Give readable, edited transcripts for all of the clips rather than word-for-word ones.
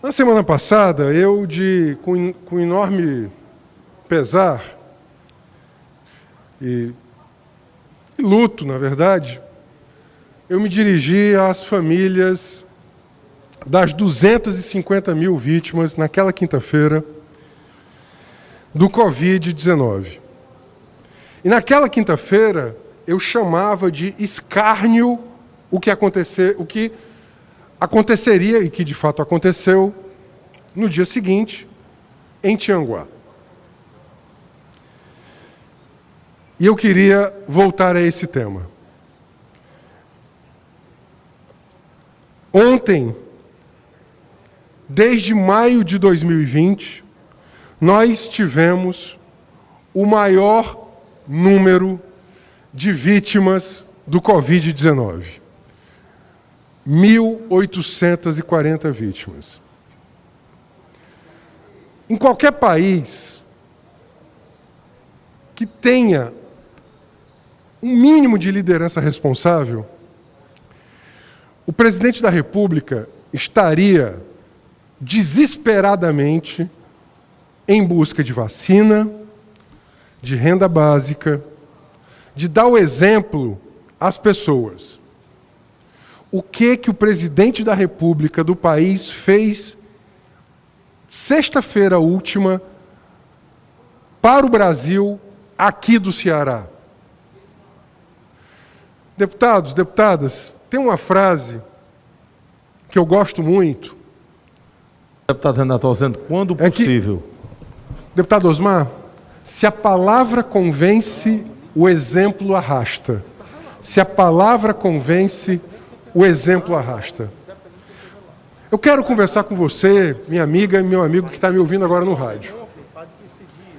Na semana passada, com enorme pesar e luto, na verdade, eu me dirigi às famílias das 250 mil vítimas, naquela quinta-feira, do Covid-19. E naquela quinta-feira, eu chamava de escárnio o que aconteceria, e que de fato aconteceu, no dia seguinte, em Tianguá. E eu queria voltar a esse tema. Ontem, desde maio de 2020, nós tivemos o maior número de vítimas do Covid-19. 1.840 vítimas. Em qualquer país que tenha um mínimo de liderança responsável, o presidente da República estaria desesperadamente em busca de vacina, de renda básica, de dar o exemplo às pessoas. O que o presidente da República do país fez sexta-feira última para o Brasil, aqui do Ceará? Deputados, deputadas, tem uma frase que eu gosto muito. Deputado Renato Rosendo, quando possível. Deputado Osmar, se a palavra convence, o exemplo arrasta. Se a palavra convence, o exemplo arrasta. Eu quero conversar com você, minha amiga e meu amigo que está me ouvindo agora no rádio,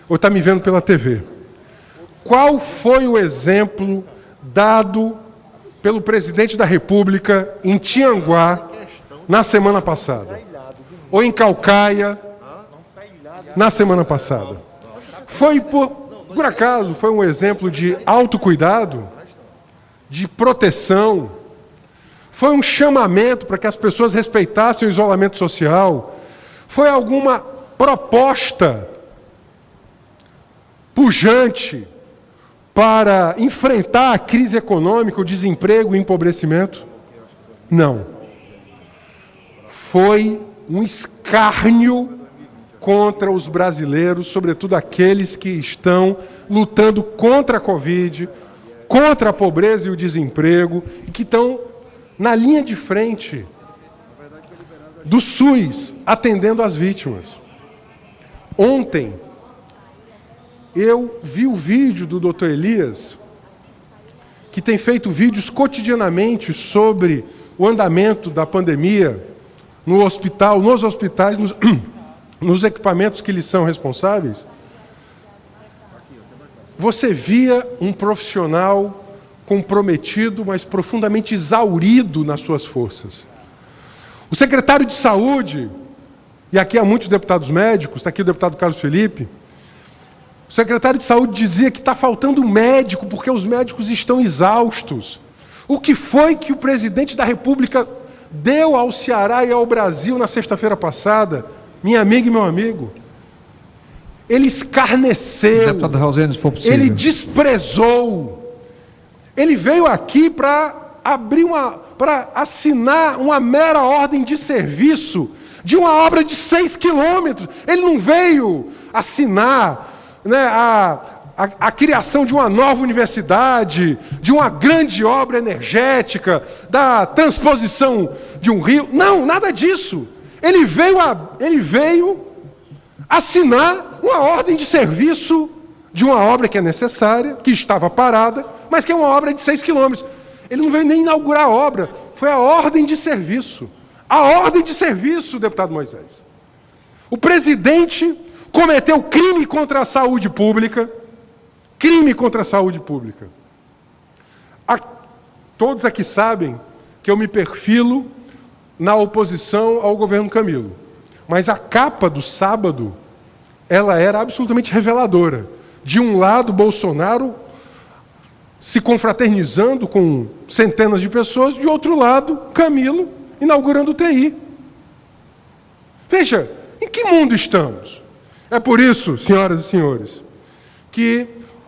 ou está me vendo pela TV. Qual foi o exemplo dado pelo presidente da República em Tianguá na semana passada? Ou em Caucaia na semana passada? Foi, por acaso, foi um exemplo de autocuidado, de proteção? Foi um chamamento para que as pessoas respeitassem o isolamento social? Foi alguma proposta pujante para enfrentar a crise econômica, o desemprego e o empobrecimento? Não. Foi um escárnio contra os brasileiros, sobretudo aqueles que estão lutando contra a Covid, contra a pobreza e o desemprego, e que estão na linha de frente do SUS, atendendo as vítimas. Ontem, eu vi o vídeo do Dr. Elias, que tem feito vídeos cotidianamente sobre o andamento da pandemia no hospital, nos hospitais, nos equipamentos que lhes são responsáveis. Você via um profissional comprometido, mas profundamente exaurido nas suas forças. O secretário de Saúde, e aqui há muitos deputados médicos, está aqui o deputado Carlos Felipe, o secretário de Saúde dizia que está faltando médico porque os médicos estão exaustos. O que foi que o presidente da República deu ao Ceará e ao Brasil na sexta-feira passada? Minha amiga e meu amigo, ele escarneceu, deputado Rosendo, se for possível, ele desprezou. Ele veio aqui para assinar uma mera ordem de serviço de uma obra de 6 quilômetros. Ele não veio assinar, né, a criação de uma nova universidade, de uma grande obra energética, da transposição de um rio. Não, nada disso. Ele veio assinar uma ordem de serviço de uma obra que é necessária, que estava parada, mas que é uma obra de 6 quilômetros. Ele não veio nem inaugurar a obra, foi a ordem de serviço. A ordem de serviço, deputado Moisés. O presidente cometeu crime contra a saúde pública. Crime contra a saúde pública. Todos aqui sabem que eu me perfilo na oposição ao governo Camilo. Mas a capa do sábado, ela era absolutamente reveladora. De um lado, Bolsonaro se confraternizando com centenas de pessoas, de outro lado, Camilo inaugurando o TI. Veja, em que mundo estamos? É por isso, senhoras e senhores, que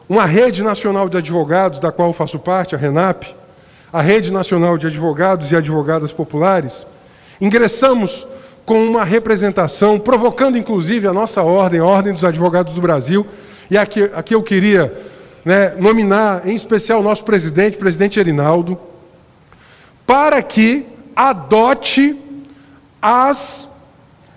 uma rede nacional de advogados, da qual eu faço parte, a RENAP, a Rede Nacional de Advogados e Advogadas Populares, ingressamos com uma representação, provocando inclusive a nossa ordem, a Ordem dos Advogados do Brasil, e aqui eu queria nominar em especial o nosso presidente Erinaldo, para que adote as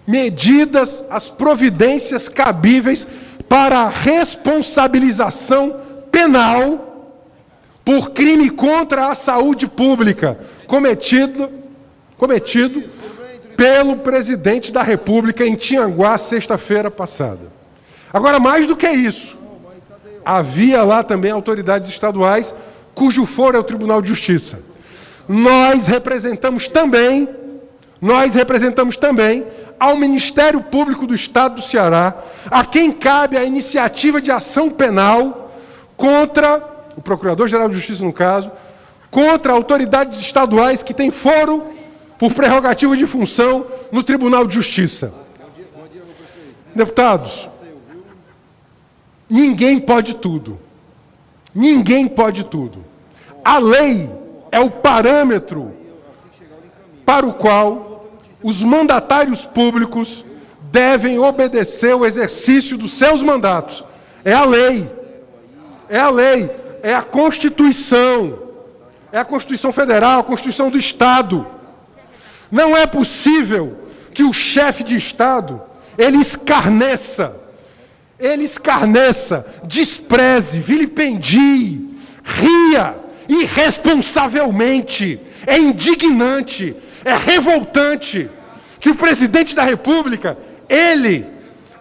medidas, as providências cabíveis para a responsabilização penal por crime contra a saúde pública cometido pelo presidente da República em Tianguá, sexta-feira passada. Agora, mais do que isso, havia lá também autoridades estaduais, cujo foro é o Tribunal de Justiça. Nós representamos também ao Ministério Público do Estado do Ceará, a quem cabe a iniciativa de ação penal contra o Procurador-Geral de Justiça, no caso, contra autoridades estaduais que têm foro por prerrogativa de função no Tribunal de Justiça. Deputados, ninguém pode tudo. Ninguém pode tudo. A lei é o parâmetro para o qual os mandatários públicos devem obedecer o exercício dos seus mandatos. É a lei. É a lei. É a Constituição. É a Constituição Federal, a Constituição do Estado. Não é possível que o chefe de Estado, ele escarneça, despreze, vilipendie, ria irresponsavelmente. É indignante, é revoltante que o presidente da República, ele,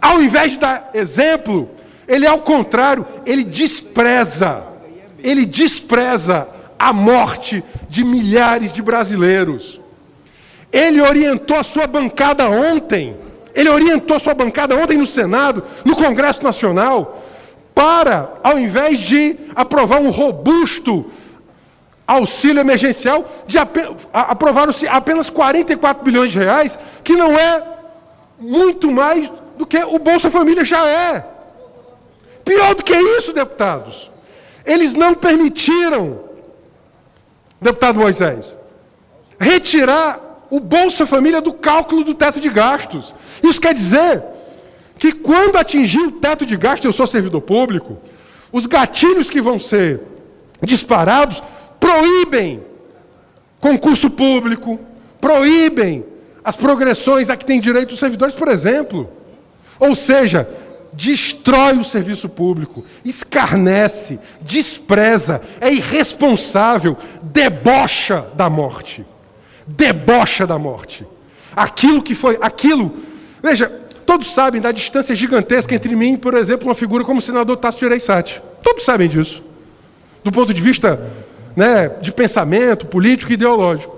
ao invés de dar exemplo, ele, ao contrário, ele despreza a morte de milhares de brasileiros. Ele orientou a sua bancada ontem no Senado, no Congresso Nacional, para, ao invés de aprovar um robusto auxílio emergencial, aprovaram-se apenas 44 bilhões de reais, que não é muito mais do que o Bolsa Família já é. Pior do que isso, deputados, eles não permitiram, deputado Moisés, retirar o Bolsa Família do cálculo do teto de gastos. Isso quer dizer que quando atingir o teto de gastos, eu sou servidor público, os gatilhos que vão ser disparados proíbem concurso público, proíbem as progressões a que têm direito os servidores, por exemplo. Ou seja, destrói o serviço público, escarnece, despreza, é irresponsável, debocha da morte. Veja, todos sabem da distância gigantesca entre mim e, por exemplo, uma figura como o senador Tasso Gereissati. Todos sabem disso. Do ponto de vista, de pensamento político e ideológico.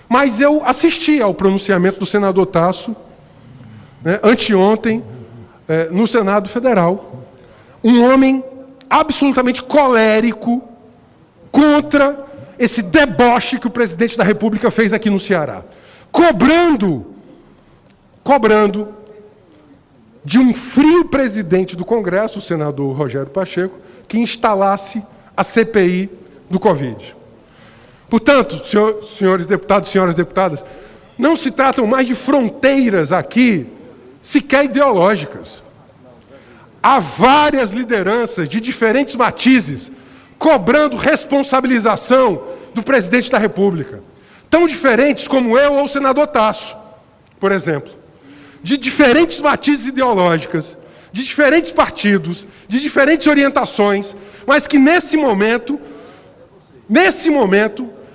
Mas eu assisti ao pronunciamento do senador Tasso, anteontem, no Senado Federal. Um homem absolutamente colérico contra esse deboche que o presidente da República fez aqui no Ceará. Cobrando de um frio presidente do Congresso, o senador Rogério Pacheco, que instalasse a CPI do Covid. Portanto, senhores deputados, senhoras deputadas, não se tratam mais de fronteiras aqui, sequer ideológicas. Há várias lideranças de diferentes matizes cobrando responsabilização do presidente da República. Tão diferentes como eu ou o senador Tasso, por exemplo. De diferentes matizes ideológicas, de diferentes partidos, de diferentes orientações, mas que nesse momento,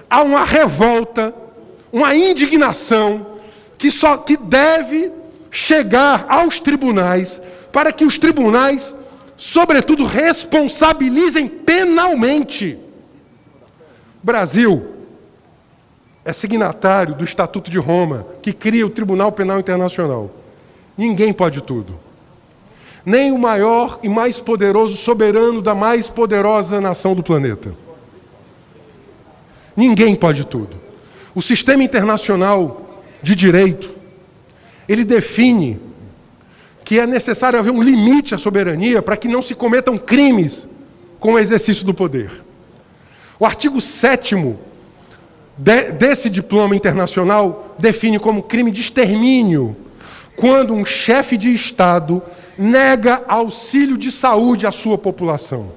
há uma revolta, uma indignação que deve chegar aos tribunais, para que os tribunais, sobretudo, responsabilizem penalmente. O Brasil é signatário do Estatuto de Roma, que cria o Tribunal Penal Internacional. Ninguém pode tudo. Nem o maior e mais poderoso soberano da mais poderosa nação do planeta. Ninguém pode tudo. O sistema internacional de direito ele define que é necessário haver um limite à soberania para que não se cometam crimes com o exercício do poder. O artigo 7º desse diploma internacional define como crime de extermínio quando um chefe de Estado nega auxílio de saúde à sua população.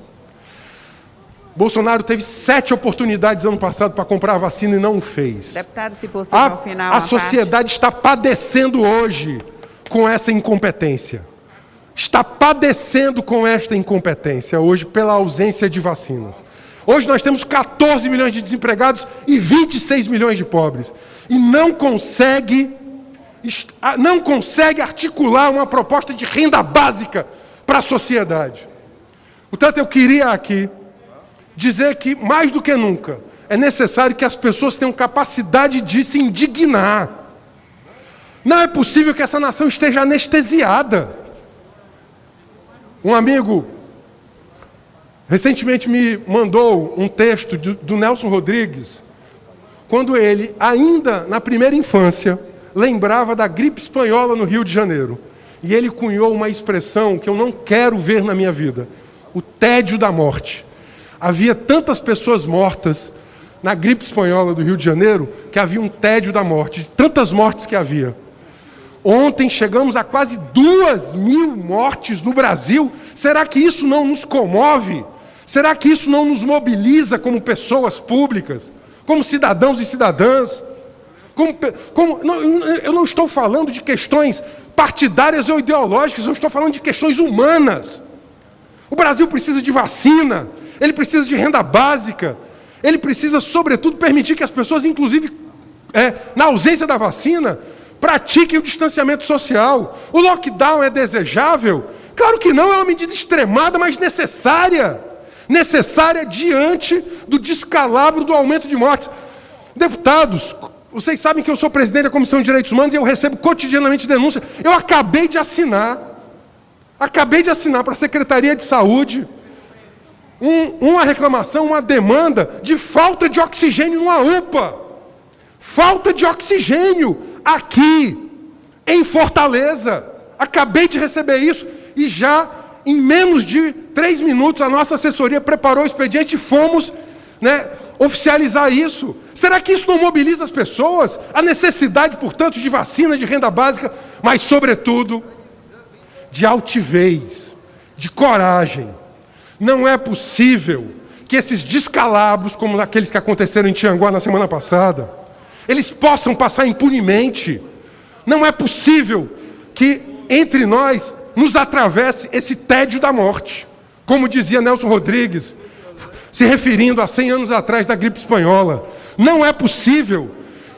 Bolsonaro teve 7 oportunidades ano passado para comprar a vacina e não o fez. Deputado, se possível, ao final... A sociedade está padecendo hoje com essa incompetência. Está padecendo com esta incompetência hoje pela ausência de vacinas. Hoje nós temos 14 milhões de desempregados e 26 milhões de pobres. E não consegue articular uma proposta de renda básica para a sociedade. Portanto, eu queria aqui dizer que, mais do que nunca, é necessário que as pessoas tenham capacidade de se indignar. Não é possível que essa nação esteja anestesiada. Um amigo recentemente me mandou um texto do Nelson Rodrigues, quando ele, ainda na primeira infância, lembrava da gripe espanhola no Rio de Janeiro. E ele cunhou uma expressão que eu não quero ver na minha vida: o tédio da morte. Havia tantas pessoas mortas na gripe espanhola do Rio de Janeiro que havia um tédio da morte, de tantas mortes que havia. Ontem chegamos a quase 2.000 mortes no Brasil. Será que isso não nos comove? Será que isso não nos mobiliza como pessoas públicas, como cidadãos e cidadãs? Eu não estou falando de questões partidárias ou ideológicas, eu estou falando de questões humanas. O Brasil precisa de vacina, ele precisa de renda básica, ele precisa, sobretudo, permitir que as pessoas, inclusive, na ausência da vacina, pratiquem o distanciamento social. O lockdown é desejável? Claro que não, é uma medida extremada, mas necessária. Necessária diante do descalabro do aumento de mortes. Deputados, vocês sabem que eu sou presidente da Comissão de Direitos Humanos e eu recebo cotidianamente denúncia. Eu acabei de assinar para a Secretaria de Saúde uma reclamação, uma demanda de falta de oxigênio numa UPA. Falta de oxigênio aqui, em Fortaleza. Acabei de receber isso e já, em menos de 3 minutos, a nossa assessoria preparou o expediente e fomos oficializar isso. Será que isso não mobiliza as pessoas? A necessidade, portanto, de vacina, de renda básica, mas, sobretudo, de altivez, de coragem. Não é possível que esses descalabros, como aqueles que aconteceram em Tianguá na semana passada, eles possam passar impunemente. Não é possível que entre nós nos atravesse esse tédio da morte. Como dizia Nelson Rodrigues, se referindo a 100 anos atrás da gripe espanhola. Não é possível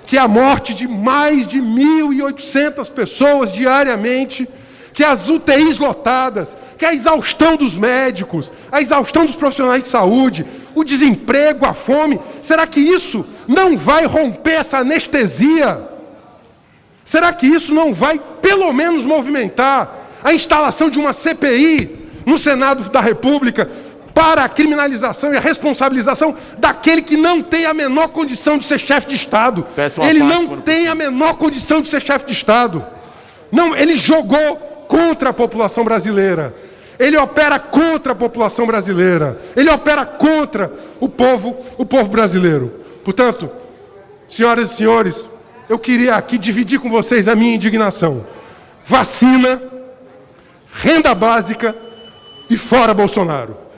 que a morte de mais de 1.800 pessoas diariamente, que as UTIs lotadas, que a exaustão dos médicos, a exaustão dos profissionais de saúde, o desemprego, a fome, será que isso não vai romper essa anestesia? Será que isso não vai, pelo menos, movimentar a instalação de uma CPI no Senado da República para a criminalização e a responsabilização daquele que não tem a menor condição de ser chefe de Estado? Ele não tem a menor condição de ser chefe de Estado. Não, ele jogou contra a população brasileira. Ele opera contra a população brasileira. Ele opera contra o povo brasileiro. Portanto, senhoras e senhores, eu queria aqui dividir com vocês a minha indignação. Vacina, renda básica e fora Bolsonaro.